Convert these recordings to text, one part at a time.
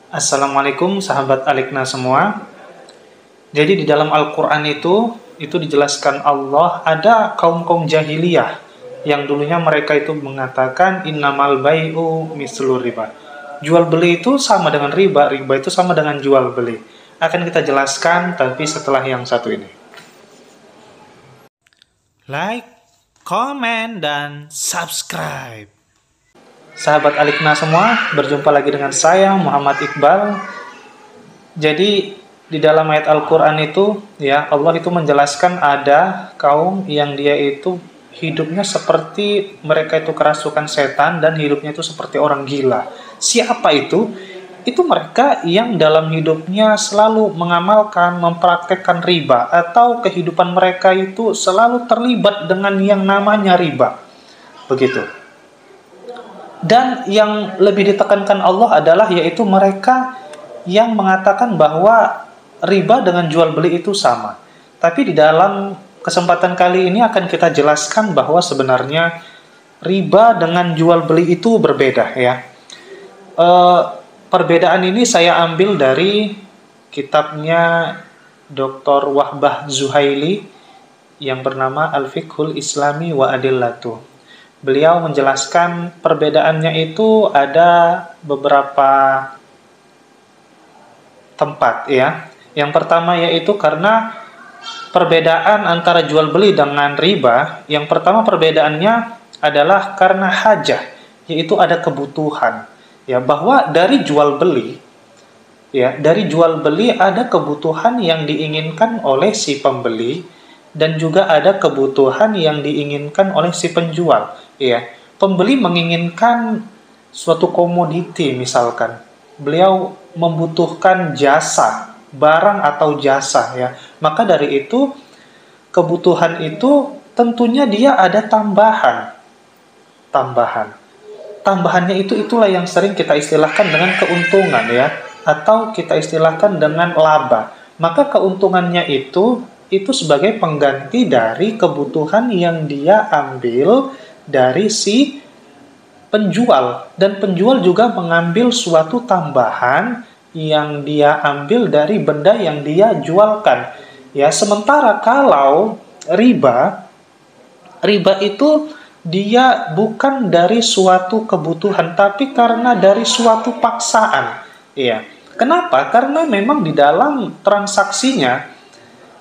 Assalamualaikum sahabat Alikna semua. Jadi di dalam Al-Quran itu dijelaskan Allah ada kaum-kaum jahiliyah yang dulunya mereka itu mengatakan innamal bai'u mislur riba. Jual beli itu sama dengan riba, riba itu sama dengan jual beli. Akan kita jelaskan tapi setelah yang satu ini. Like, comment, dan subscribe. Sahabat Alikna semua, berjumpa lagi dengan saya Muhammad Iqbal. Jadi di dalam ayat Al-Quran itu ya Allah itu menjelaskan ada kaum yang dia itu hidupnya seperti mereka itu kerasukan setan dan hidupnya itu seperti orang gila. Siapa itu? Itu mereka yang dalam hidupnya selalu mengamalkan, mempraktekkan riba, atau kehidupan mereka itu selalu terlibat dengan yang namanya riba. Begitu. Dan yang lebih ditekankan Allah adalah yaitu mereka yang mengatakan bahwa riba dengan jual beli itu sama. Tapi di dalam kesempatan kali ini akan kita jelaskan bahwa sebenarnya riba dengan jual beli itu berbeda ya. Perbedaan ini saya ambil dari kitabnya Dr. Wahbah Zuhaili yang bernama Al-Fiqhul Islami wa Adillatuh. Beliau menjelaskan perbedaannya itu ada beberapa tempat ya. Yang pertama yaitu karena perbedaan antara jual beli dengan riba. Yang pertama perbedaannya adalah karena hajah, yaitu ada kebutuhan. Ya, bahwa dari jual beli ada kebutuhan yang diinginkan oleh si pembeli dan juga ada kebutuhan yang diinginkan oleh si penjual. Ya, pembeli menginginkan suatu komoditi misalkan. Beliau membutuhkan jasa, barang atau jasa ya. Maka dari itu kebutuhan itu tentunya dia ada tambahan. Tambahannya itulah yang sering kita istilahkan dengan keuntungan ya, atau kita istilahkan dengan laba. Maka keuntungannya itu sebagai pengganti dari kebutuhan yang dia ambil dari si penjual, dan penjual juga mengambil suatu tambahan yang dia ambil dari benda yang dia jualkan. Ya, sementara kalau riba itu dia bukan dari suatu kebutuhan tapi karena dari suatu paksaan. Ya. Kenapa? Karena memang di dalam transaksinya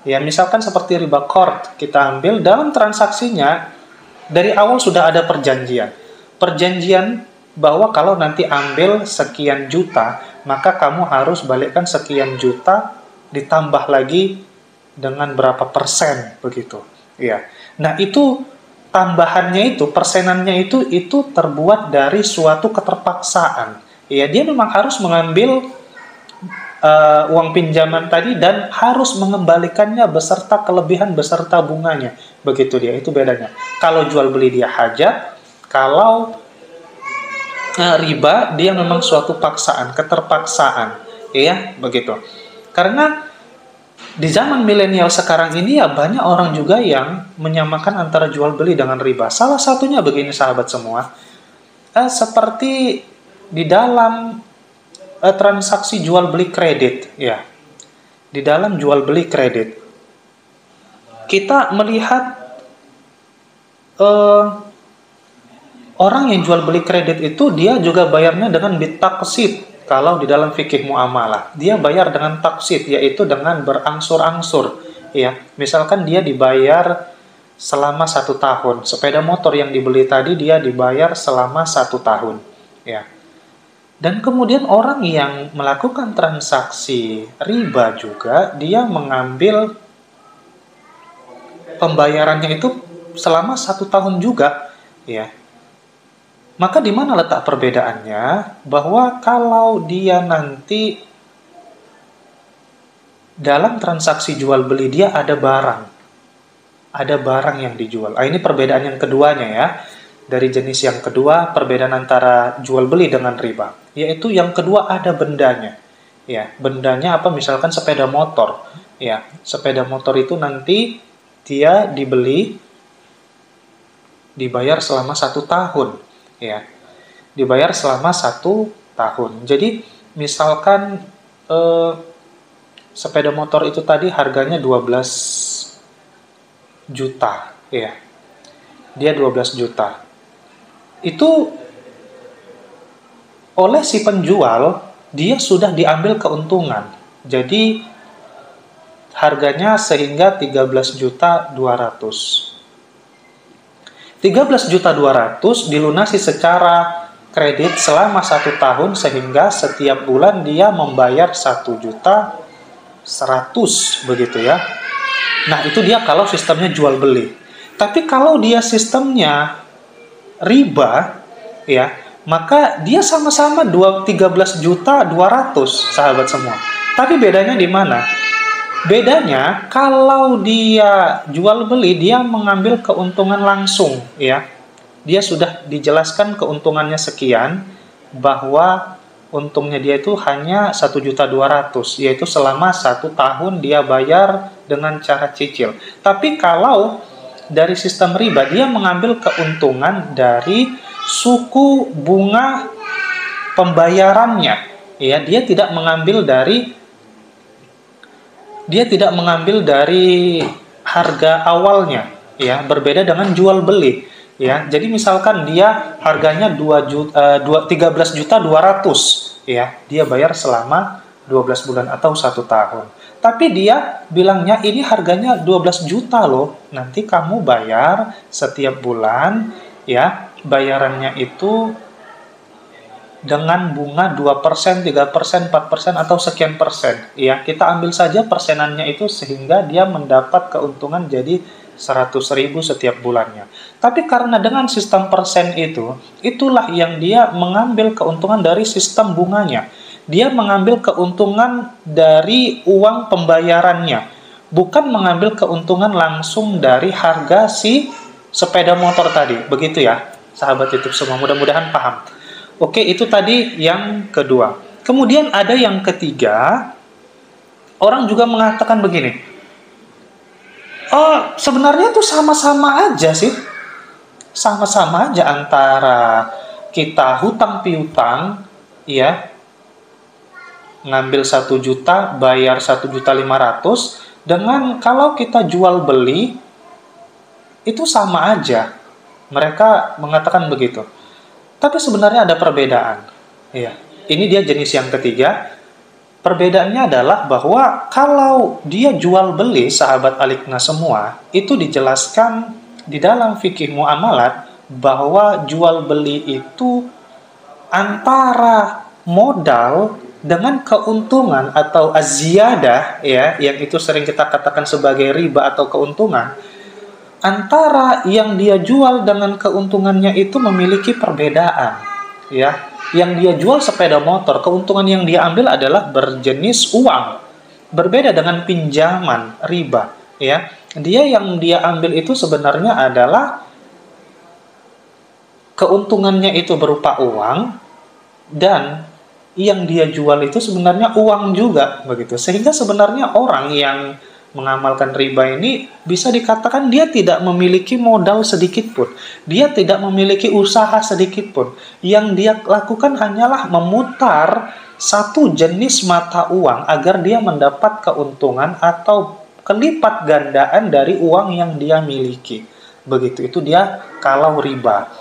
ya, misalkan seperti riba qard kita ambil dalam transaksinya dari awal sudah ada perjanjian bahwa kalau nanti ambil sekian juta, maka kamu harus balikkan sekian juta ditambah lagi dengan berapa persen begitu. Ya. Nah, itu tambahannya itu, persenannya itu terbuat dari suatu keterpaksaan. Ya, dia memang harus mengambil uang pinjaman tadi dan harus mengembalikannya beserta kelebihan beserta bunganya. Begitu dia, itu bedanya. Kalau jual beli dia hajat, kalau riba dia memang suatu paksaan, keterpaksaan, ya begitu. Karena di zaman milenial sekarang ini ya banyak orang juga yang menyamakan antara jual beli dengan riba. Salah satunya begini sahabat semua, seperti di dalam transaksi jual beli kredit, ya. Di dalam jual beli kredit, kita melihat orang yang jual beli kredit itu dia juga bayarnya dengan bitaqsid. Kalau di dalam fikih muamalah, dia bayar dengan taksid, yaitu dengan berangsur-angsur. Ya, misalkan dia dibayar selama 1 tahun. Sepeda motor yang dibeli tadi dia dibayar selama 1 tahun. Ya. Dan kemudian orang yang melakukan transaksi riba juga dia mengambil pembayarannya itu selama 1 tahun juga, ya. Maka di mana letak perbedaannya? Bahwa kalau dia nanti dalam transaksi jual beli dia ada barang yang dijual. Ini perbedaan yang keduanya ya. Dari jenis yang kedua, perbedaan antara jual beli dengan riba, yaitu yang kedua ada bendanya. Ya, bendanya apa? Misalkan sepeda motor. Ya, sepeda motor itu nanti dia dibayar selama 1 tahun. Ya, dibayar selama 1 tahun. Jadi Misalkan sepeda motor itu tadi harganya 12 juta, ya. Dia 12 juta. Itu oleh si penjual, dia sudah diambil keuntungan. Jadi harganya sehingga 13 juta 200. 13 juta 200 dilunasi secara kredit selama 1 tahun, sehingga setiap bulan dia membayar 1 juta 100, begitu ya. Nah, itu dia kalau sistemnya jual beli. Tapi kalau dia sistemnya riba, ya, maka dia sama-sama 13 juta 200, sahabat semua. Tapi bedanya di mana? Bedanya kalau dia jual beli, dia mengambil keuntungan langsung, ya. Dia sudah dijelaskan keuntungannya sekian, bahwa untungnya dia itu hanya 1 juta 200, yaitu selama 1 tahun dia bayar dengan cara cicil. Tapi kalau dari sistem riba, dia mengambil keuntungan dari suku bunga pembayarannya, ya. Dia tidak mengambil dari harga awalnya, ya. Berbeda dengan jual beli, ya. Jadi misalkan dia harganya 13 juta 200, ya. Dia bayar selama 12 bulan atau 1 tahun. Tapi dia bilangnya ini harganya 12 juta loh. Nanti kamu bayar setiap bulan, ya. Bayarannya itu dengan bunga 2%, 3%, 4%, atau sekian persen. Ya, kita ambil saja persenannya itu sehingga dia mendapat keuntungan jadi 100.000 setiap bulannya. Tapi karena dengan sistem persen itu, itulah yang dia mengambil keuntungan dari sistem bunganya. Dia mengambil keuntungan dari uang pembayarannya, bukan mengambil keuntungan langsung dari harga si sepeda motor tadi. Begitu ya, sahabat YouTube semua, mudah-mudahan paham. Oke, itu tadi yang kedua. Kemudian ada yang ketiga, orang juga mengatakan begini, oh, sebenarnya tuh sama-sama aja sih. Sama-sama aja antara kita hutang piutang, ya, ngambil 1 juta, bayar 1 juta 500, dengan kalau kita jual beli, itu sama aja. Mereka mengatakan begitu. Tapi sebenarnya ada perbedaan. Ya, ini dia jenis yang ketiga. Perbedaannya adalah bahwa kalau dia jual beli, sahabat Alikna semua, itu dijelaskan di dalam fikih muamalat bahwa jual beli itu antara modal dengan keuntungan atau az-ziyadah, ya, yang itu sering kita katakan sebagai riba atau keuntungan. Antara yang dia jual dengan keuntungannya itu memiliki perbedaan, ya. Yang dia jual sepeda motor, keuntungan yang dia ambil adalah berjenis uang, berbeda dengan pinjaman riba, ya. Yang dia ambil itu sebenarnya adalah keuntungannya itu berupa uang, dan yang dia jual itu sebenarnya uang juga, begitu. Sehingga sebenarnya orang yang mengamalkan riba ini bisa dikatakan dia tidak memiliki modal sedikit pun. Dia tidak memiliki usaha sedikit pun. Yang dia lakukan hanyalah memutar satu jenis mata uang agar dia mendapat keuntungan atau kelipat gandaan dari uang yang dia miliki. Begitu, itu dia kalau riba.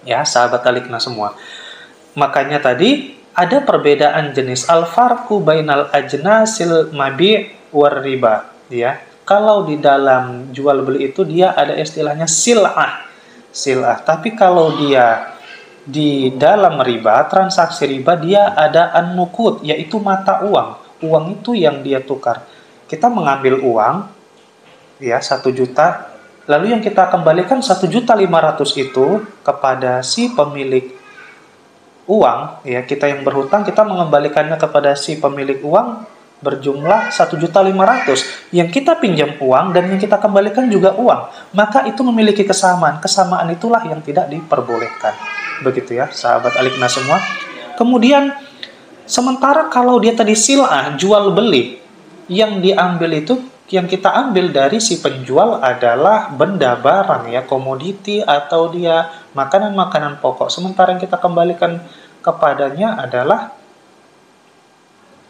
Ya, sahabat Alikna semua. Makanya tadi ada perbedaan jenis, al-farqu bainal ajnasil mabi' war riba, ya. Kalau di dalam jual beli itu dia ada istilahnya sil'ah. Tapi kalau dia di dalam riba, transaksi riba, dia ada an-nuqud, yaitu mata uang. Uang itu yang dia tukar. Kita mengambil uang, ya, 1 juta, lalu yang kita kembalikan 1.500.000 itu kepada si pemilik uang, ya. Kita yang berhutang, kita mengembalikannya kepada si pemilik uang berjumlah 1.500.000. Yang kita pinjam uang dan yang kita kembalikan juga uang, maka itu memiliki kesamaan. Kesamaan itulah yang tidak diperbolehkan. Begitu ya, sahabat Alikna semua. Kemudian sementara kalau dia tadi sil'ah, jual beli, yang diambil itu, yang kita ambil dari si penjual adalah benda barang, ya, komoditi atau dia makanan-makanan pokok. Sementara yang kita kembalikan kepadanya adalah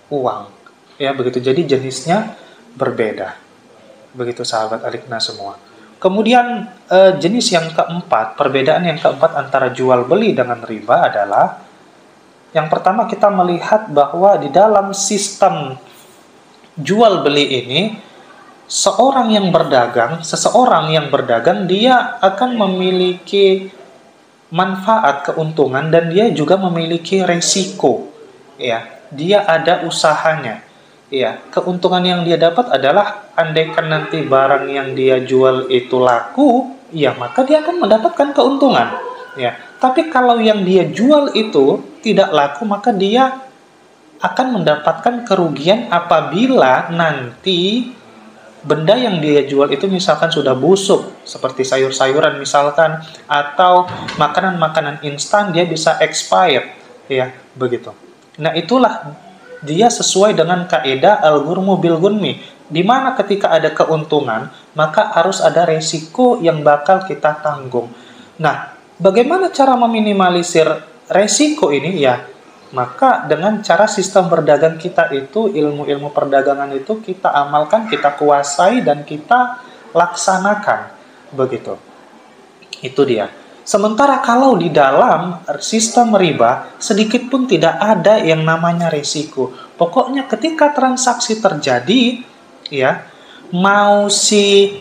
uang. Ya, begitu. Jadi jenisnya berbeda. Begitu sahabat Alikna semua. Kemudian jenis yang keempat, perbedaan yang keempat antara jual beli dengan riba adalah yang pertama kita melihat bahwa di dalam sistem jual beli ini seseorang yang berdagang dia akan memiliki manfaat, keuntungan, dan dia juga memiliki resiko. Ya, dia ada usahanya. Ya, keuntungan yang dia dapat adalah andaikan nanti barang yang dia jual itu laku, ya maka dia akan mendapatkan keuntungan. Ya, tapi kalau yang dia jual itu tidak laku, maka dia akan mendapatkan kerugian apabila nanti benda yang dia jual itu misalkan sudah busuk, seperti sayur-sayuran misalkan, atau makanan-makanan instan dia bisa expired, ya, begitu. Nah, itulah dia sesuai dengan kaidah al-ghurmu bil ghunmi, di mana ketika ada keuntungan, maka harus ada resiko yang bakal kita tanggung. Nah, bagaimana cara meminimalisir resiko ini? Ya, maka dengan cara sistem berdagang kita itu, ilmu-ilmu perdagangan itu kita amalkan, kita kuasai, dan kita laksanakan. Begitu. Itu dia. Sementara kalau di dalam sistem riba, sedikit pun tidak ada yang namanya resiko. Pokoknya ketika transaksi terjadi, ya, mau si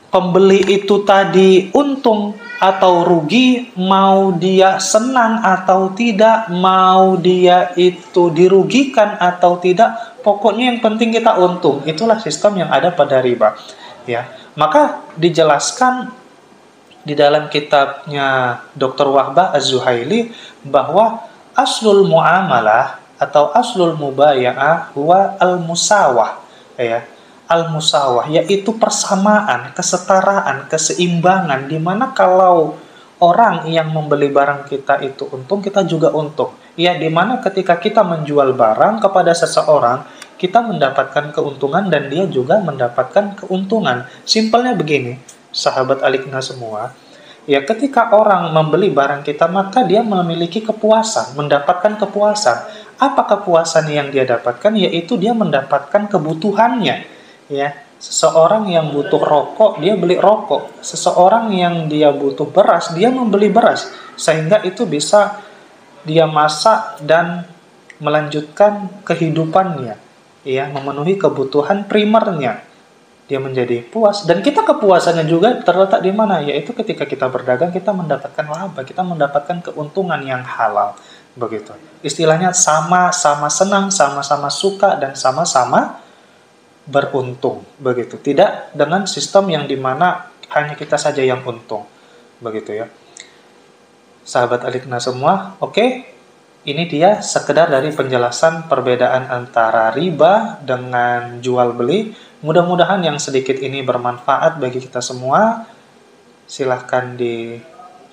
pembeli itu tadi untung atau rugi, mau dia senang atau tidak, mau dia itu dirugikan atau tidak, pokoknya yang penting kita untung. Itulah sistem yang ada pada riba. Ya, maka dijelaskan di dalam kitabnya Dr. Wahbah Az-Zuhaili bahwa aslul muamalah atau aslul mubaya'ah huwa al-musawah. Ya, al-musawah, yaitu persamaan, kesetaraan, keseimbangan, di mana kalau orang yang membeli barang kita itu untung, kita juga untung. Ya, di mana ketika kita menjual barang kepada seseorang, kita mendapatkan keuntungan dan dia juga mendapatkan keuntungan. Simpelnya begini, sahabat Alikna semua, ya, ketika orang membeli barang kita, maka dia memiliki kepuasan, mendapatkan kepuasan. Apa kepuasan yang dia dapatkan? Yaitu dia mendapatkan kebutuhannya. Ya, seseorang yang butuh rokok, dia beli rokok. Seseorang yang dia butuh beras, dia membeli beras. Sehingga itu bisa dia masak dan melanjutkan kehidupannya. Ya, memenuhi kebutuhan primernya. Dia menjadi puas. Dan kita kepuasannya juga terletak di mana? Yaitu ketika kita berdagang, kita mendapatkan laba, kita mendapatkan keuntungan yang halal. Begitu. Istilahnya sama-sama senang, sama-sama suka, dan sama-sama beruntung, begitu. Tidak dengan sistem yang dimana hanya kita saja yang untung, begitu ya. Sahabat Alikna semua, oke, ini dia sekedar dari penjelasan perbedaan antara riba dengan jual beli. Mudah-mudahan yang sedikit ini bermanfaat bagi kita semua. Silahkan di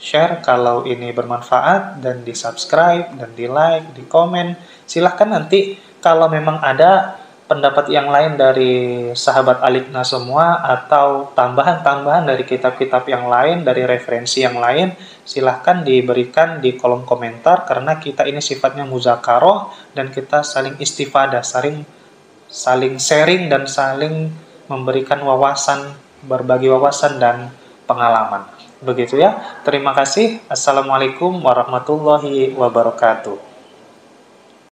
share kalau ini bermanfaat, dan di subscribe, dan di like, di komen. Silahkan nanti kalau memang ada pendapat yang lain dari sahabat Alikna semua, atau tambahan-tambahan dari kitab-kitab yang lain, dari referensi yang lain, silahkan diberikan di kolom komentar, karena kita ini sifatnya muzakaroh, dan kita saling istifadah, saling sharing, dan saling memberikan wawasan, berbagi wawasan dan pengalaman. Begitu ya. Terima kasih. Assalamualaikum warahmatullahi wabarakatuh.